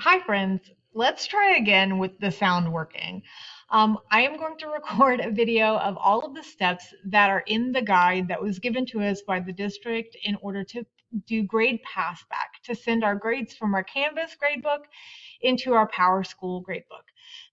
Hi, friends. Let's try again with the sound working. I am going to record a video of all of the steps that are in the guide that was given to us by the district in order to do grade passback, to send our grades from our Canvas gradebook into our PowerSchool gradebook.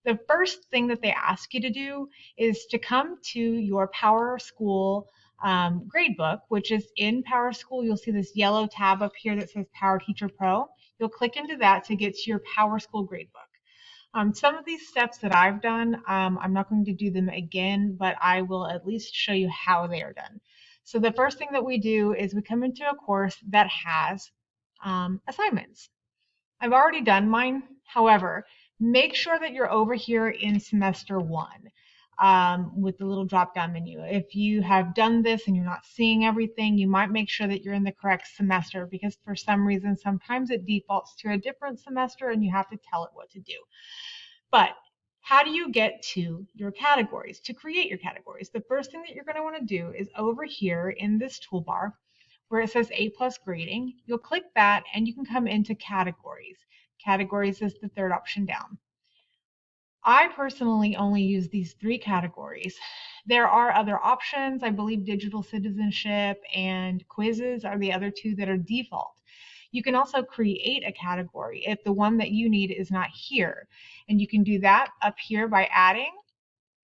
The first thing that they ask you to do is to come to your PowerSchool gradebook, which is in PowerSchool. You'll see this yellow tab up here that says PowerTeacher Pro. You'll click into that to get to your PowerSchool gradebook. Some of these steps that I've done, I'm not going to do them again, but I will at least show you how they are done. So the first thing that we do is we come into a course that has assignments. I've already done mine. However, make sure that you're over here in semester one with the little drop down menu. If you have done this and you're not seeing everything, you might make sure that you're in the correct semester because for some reason, sometimes it defaults to a different semester and you have to tell it what to do. But how do you get to your categories, to create your categories? The first thing that you're going to want to do is over here in this toolbar where it says A+ grading, you'll click that and you can come into categories. Categories is the third option down. I personally only use these three categories. There are other options. I believe digital citizenship and quizzes are the other two that are default. You can also create a category if the one that you need is not here. And you can do that up here by adding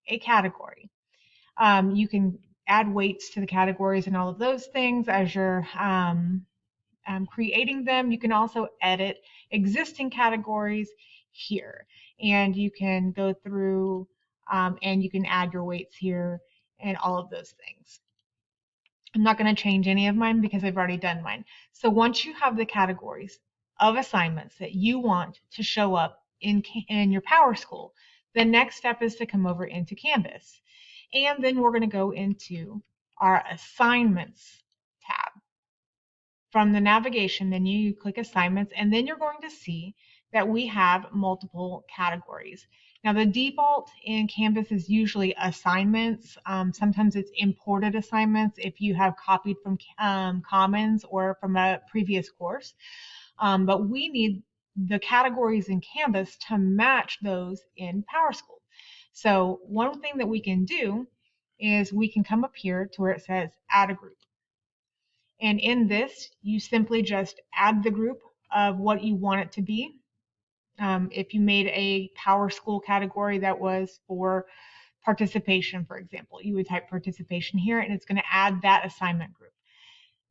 a category. You can add weights to the categories and all of those things as you're creating them. You can also edit existing categories here, and you can go through and you can add your weights here and all of those things. I'm not going to change any of mine because I've already done mine. So once you have the categories of assignments that you want to show up in your PowerSchool, the next step is to come over into Canvas. And then we're going to go into our assignments tab. From the navigation menu, you click assignments, and then you're going to see that we have multiple categories. Now, the default in Canvas is usually assignments. Sometimes it's imported assignments if you have copied from Commons or from a previous course. But we need the categories in Canvas to match those in PowerSchool. So one thing that we can do is we can come up here to where it says add a group. And in this, you simply just add the group of what you want it to be. If you made a PowerSchool category that was for participation, for example, you would type participation here and it's going to add that assignment group.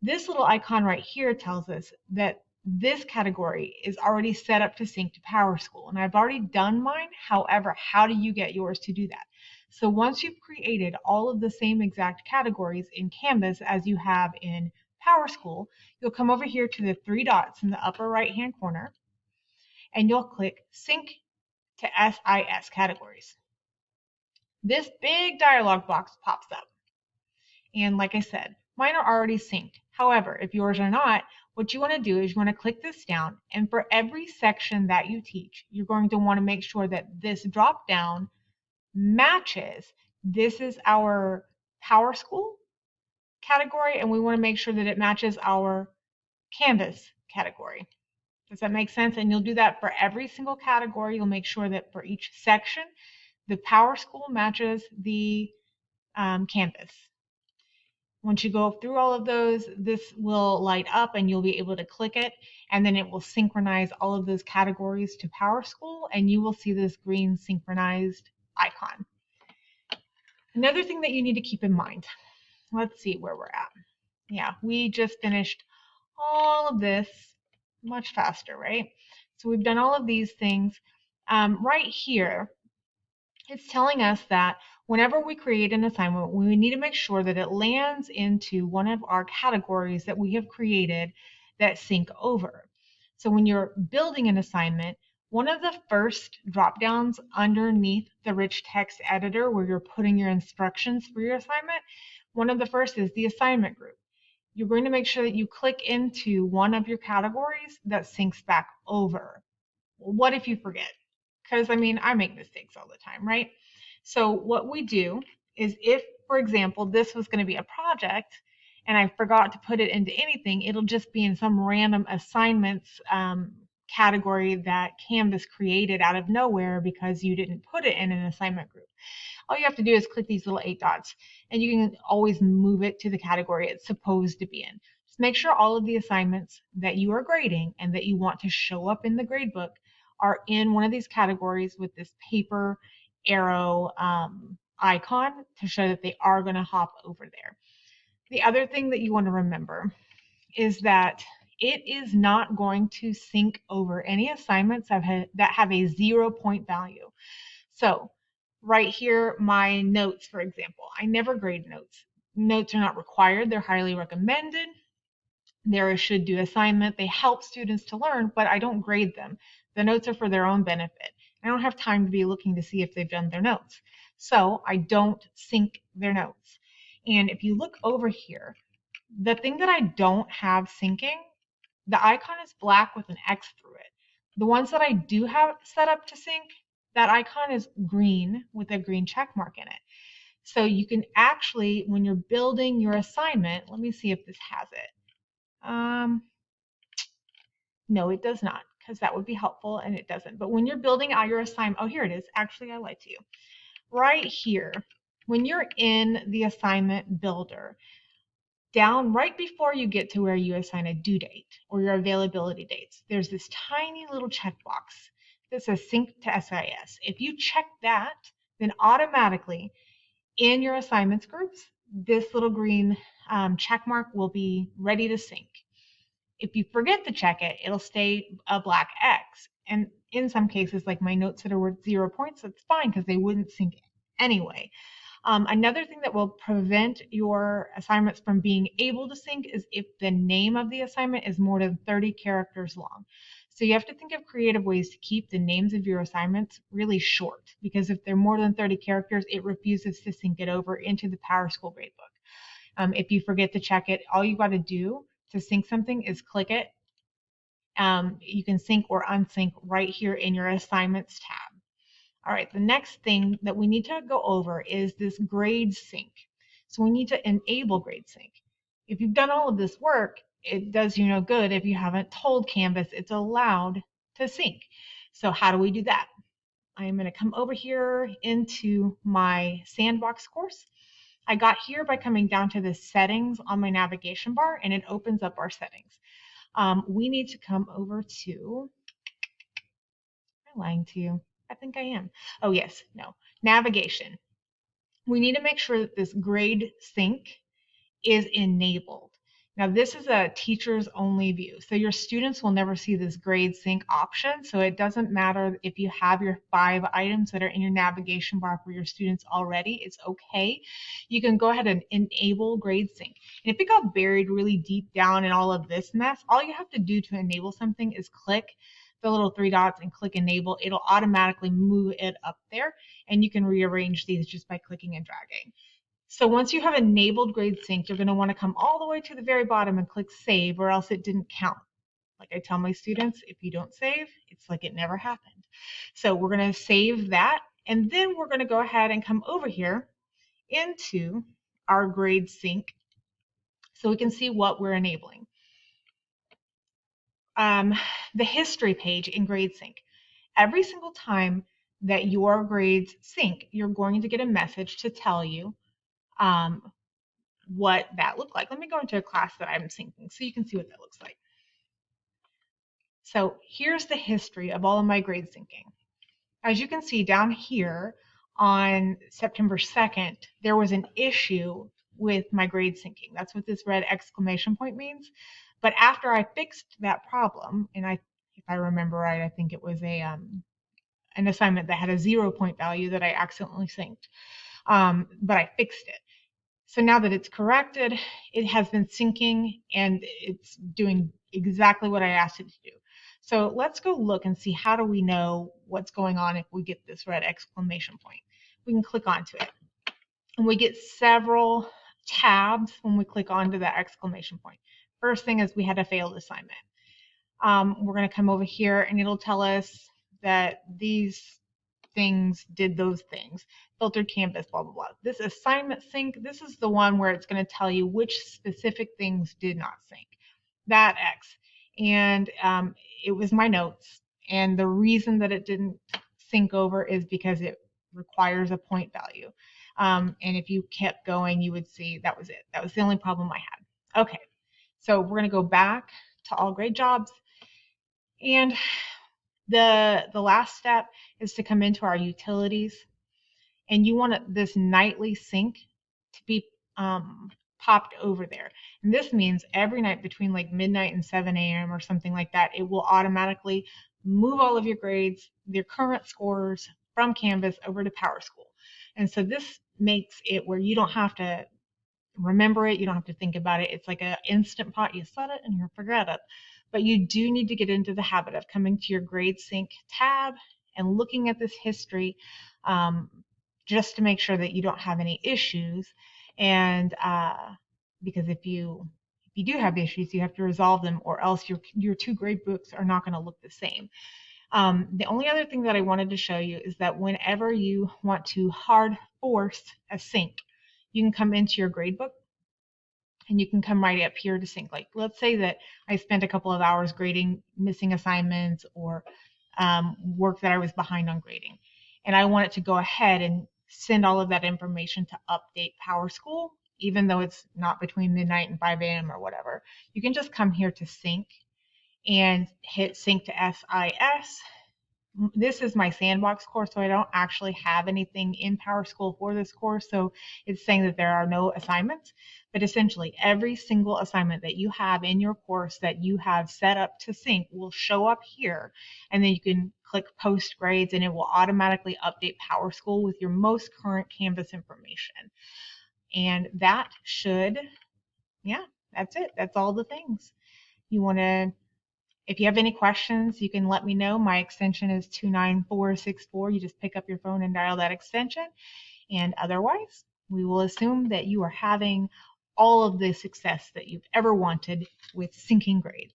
This little icon right here tells us that this category is already set up to sync to PowerSchool, and I've already done mine. However, how do you get yours to do that? So once you've created all of the same exact categories in Canvas as you have in PowerSchool, you'll come over here to the three dots in the upper right hand corner and you'll click Sync to SIS Categories. This big dialog box pops up. And like I said, mine are already synced. However, if yours are not, what you want to do is you want to click this down, and for every section that you teach, you're going to want to make sure that this drop down matches. This is our PowerSchool category, and we want to make sure that it matches our Canvas category. Does that make sense? And you'll do that for every single category. You'll make sure that for each section, the PowerSchool matches the Canvas. Once you go through all of those, this will light up and you'll be able to click it, and then it will synchronize all of those categories to PowerSchool, and you will see this green synchronized icon. Another thing that you need to keep in mind, let's see where we're at. Yeah, we just finished all of this much faster, right? So we've done all of these things. Right here, it's telling us that whenever we create an assignment, we need to make sure that it lands into one of our categories that we have created that sync over. So when you're building an assignment, one of the first drop downs underneath the rich text editor where you're putting your instructions for your assignment, one of the first is the assignment group. You're going to make sure that you click into one of your categories that syncs back over. What if you forget? Because I mean, I make mistakes all the time, right? So what we do is if, for example, this was going to be a project and I forgot to put it into anything, it'll just be in some random assignments category that Canvas created out of nowhere because you didn't put it in an assignment group. All you have to do is click these little 8 dots, and you can always move it to the category it's supposed to be in. Just make sure all of the assignments that you are grading and that you want to show up in the gradebook are in one of these categories with this paper arrow icon to show that they are going to hop over there. The other thing that you want to remember is that it is not going to sync over any assignments that have a 0-point value. So right here, my notes, for example, I never grade notes. Notes are not required. They're highly recommended. They're a should do assignment. They help students to learn, but I don't grade them. The notes are for their own benefit. I don't have time to be looking to see if they've done their notes. So I don't sync their notes. And if you look over here, the thing that I don't have syncing, the icon is black with an X through it. The ones that I do have set up to sync, that icon is green with a green check mark in it. So you can actually, when you're building your assignment, let me see if this has it. No, it does not, because that would be helpful, and it doesn't. But when you're building out your assignment, oh, here it is. Actually, I lied to you. Right here, when you're in the assignment builder, down right before you get to where you assign a due date or your availability dates, there's this tiny little checkbox that says sync to SIS. If you check that, then automatically in your assignments groups, this little green check mark will be ready to sync. If you forget to check it, it'll stay a black X. And in some cases, like my notes that are worth 0 points, that's fine because they wouldn't sync anyway. Another thing that will prevent your assignments from being able to sync is if the name of the assignment is more than 30 characters long. So you have to think of creative ways to keep the names of your assignments really short, because if they're more than 30 characters, it refuses to sync it over into the PowerSchool gradebook. If you forget to check it, all you got to do to sync something is click it. You can sync or unsync right here in your assignments tab. All right, the next thing that we need to go over is this grade sync. So we need to enable grade sync. If you've done all of this work, it does you no good if you haven't told Canvas it's allowed to sync. So how do we do that? I am going to come over here into my sandbox course. I got here by coming down to the settings on my navigation bar, and it opens up our settings. We need to come over to, am I lying to you? I think I am. Oh, yes, no. Navigation. We need to make sure that this grade sync is enabled. Now, this is a teachers only view. So your students will never see this grade sync option. So it doesn't matter if you have your 5 items that are in your navigation bar for your students already. It's okay. You can go ahead and enable grade sync. And if it got buried really deep down in all of this mess, all you have to do to enable something is click the little 3 dots and click enable. It'll automatically move it up there, and you can rearrange these just by clicking and dragging. So once you have enabled grade sync, you're going to want to come all the way to the very bottom and click save, or else it didn't count. Like I tell my students, if you don't save, it's like it never happened. So we're going to save that, and then we're going to go ahead and come over here into our grade sync so we can see what we're enabling. The history page in GradeSync. Every single time that your grades sync, you're going to get a message to tell you what that looked like. Let me go into a class that I'm syncing so you can see what that looks like. So here's the history of all of my grade syncing. As you can see down here on September 2nd, there was an issue with my grade syncing. That's what this red exclamation point means. But after I fixed that problem, and if I remember right, I think it was an assignment that had a 0-point value that I accidentally synced, but I fixed it. So now that it's corrected, it has been syncing and it's doing exactly what I asked it to do. So let's go look and see, how do we know what's going on if we get this red exclamation point. We can click onto it, and we get several tabs when we click onto that exclamation point. First thing is we had a failed assignment. We're going to come over here and it'll tell us that these things did those things. Filtered Canvas, blah, blah, blah. This assignment sync, this is the one where it's going to tell you which specific things did not sync. That X. and it was my notes. And the reason that it didn't sync over is because it requires a point value. And if you kept going, you would see that was it. That was the only problem I had. Okay, so we're going to go back to all grade jobs. And the last step is to come into our utilities, and you want this nightly sync to be popped over there. And this means every night between like midnight and 7 a.m. or something like that, it will automatically move all of your grades, your current scores from Canvas over to PowerSchool. And so this makes it where you don't have to remember it, you don't have to think about it. It's like an instant pot. You set it and you forget it. But you do need to get into the habit of coming to your grade sync tab and looking at this history, just to make sure that you don't have any issues. And because if you do have issues, you have to resolve them, or else your two grade books are not going to look the same. The only other thing that I wanted to show you is that whenever you want to hard force a sync, you can come into your gradebook and you can come right up here to sync. Like, let's say that I spent a couple of hours grading missing assignments or work that I was behind on grading, and I want it to go ahead and send all of that information to update PowerSchool, even though it's not between midnight and 5 a.m. or whatever. You can just come here to sync and hit sync to SIS. This is my sandbox course, so I don't actually have anything in PowerSchool for this course, so it's saying that there are no assignments. But essentially, every single assignment that you have in your course that you have set up to sync will show up here, and then you can click post grades and it will automatically update PowerSchool with your most current Canvas information. And that should, yeah, that's it. That's all the things. You want to If you have any questions, you can let me know. My extension is 29464. You just pick up your phone and dial that extension. And otherwise, we will assume that you are having all of the success that you've ever wanted with syncing grades.